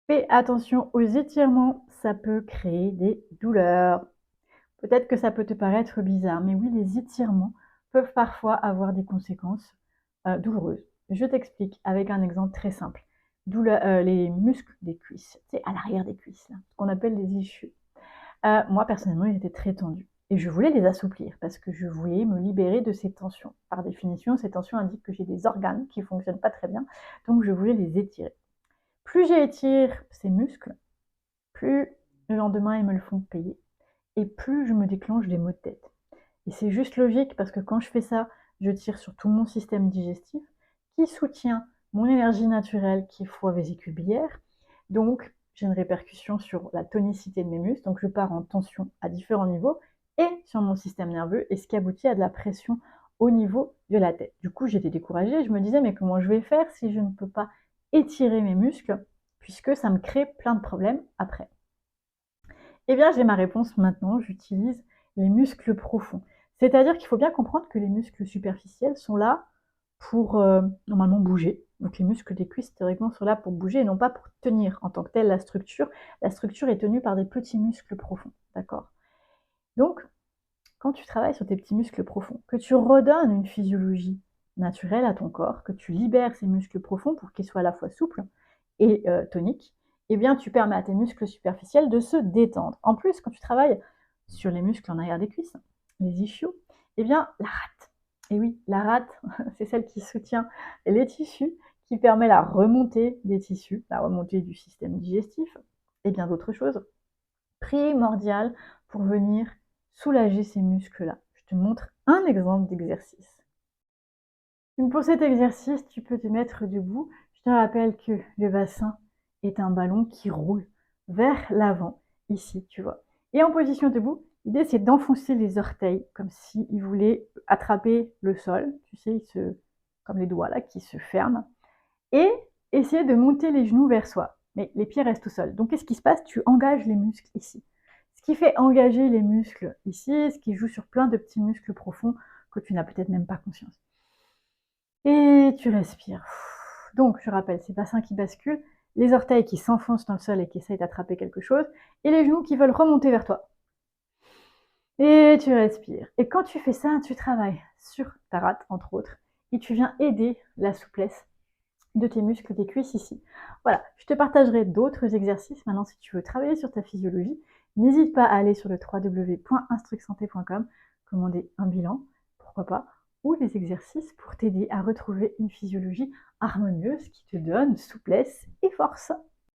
Fais attention aux étirements, ça peut créer des douleurs. Peut-être que ça peut te paraître bizarre, mais oui, les étirements peuvent parfois avoir des conséquences douloureuses. Je t'explique avec un exemple très simple. Les muscles des cuisses, c'est à l'arrière des cuisses, là, ce qu'on appelle les ischios. Moi, personnellement, ils étaient très tendus. Et je voulais les assouplir parce que je voulais me libérer de ces tensions. Par définition, ces tensions indiquent que j'ai des organes qui ne fonctionnent pas très bien, donc je voulais les étirer. Plus j'étire ces muscles, plus le lendemain ils me le font payer. Et plus je me déclenche des maux de tête. Et c'est juste logique parce que quand je fais ça, je tire sur tout mon système digestif qui soutient mon énergie naturelle qui est foie vésicule biliaire. Donc, j'ai une répercussion sur la tonicité de mes muscles. Donc, je pars en tension à différents niveaux et sur mon système nerveux, et ce qui aboutit à de la pression au niveau de la tête. Du coup, j'étais découragée. Je me disais, mais comment je vais faire si je ne peux pas étirer mes muscles puisque ça me crée plein de problèmes après. Eh bien, j'ai ma réponse maintenant, j'utilise les muscles profonds. C'est-à-dire qu'il faut bien comprendre que les muscles superficiels sont là pour normalement bouger. Donc les muscles des cuisses, théoriquement, sont là pour bouger et non pas pour tenir en tant que telle la structure. La structure est tenue par des petits muscles profonds, d'accord? Donc, quand tu travailles sur tes petits muscles profonds, que tu redonnes une physiologie naturelle à ton corps, que tu libères ces muscles profonds pour qu'ils soient à la fois souples et toniques, eh bien tu permets à tes muscles superficiels de se détendre. En plus, quand tu travailles sur les muscles en arrière des cuisses, les ischios, eh bien la rate. Et oui, la rate, c'est celle qui soutient les tissus, qui permet la remontée des tissus, la remontée du système digestif et bien d'autres choses primordiales pour venir soulager ces muscles-là. Je te montre un exemple d'exercice. Donc pour cet exercice, tu peux te mettre debout. Je te rappelle que le bassin est un ballon qui roule vers l'avant, ici, tu vois. Et en position debout, l'idée c'est d'enfoncer les orteils comme s'ils voulaient attraper le sol, tu sais, comme les doigts là qui se ferment, et essayer de monter les genoux vers soi. Mais les pieds restent au sol. Donc qu'est-ce qui se passe? Tu engages les muscles ici. Ce qui fait engager les muscles ici, ce qui joue sur plein de petits muscles profonds que tu n'as peut-être même pas conscience. Et tu respires. Donc, je rappelle, c'est le bassin qui bascule, les orteils qui s'enfoncent dans le sol et qui essayent d'attraper quelque chose, et les genoux qui veulent remonter vers toi. Et tu respires. Et quand tu fais ça, tu travailles sur ta rate, entre autres, et tu viens aider la souplesse de tes muscles des cuisses ici. Voilà, je te partagerai d'autres exercices maintenant si tu veux travailler sur ta physiologie. N'hésite pas à aller sur le www.instrucsanté.com, commander un bilan, pourquoi pas, ou des exercices pour t'aider à retrouver une physiologie harmonieuse qui te donne souplesse et force.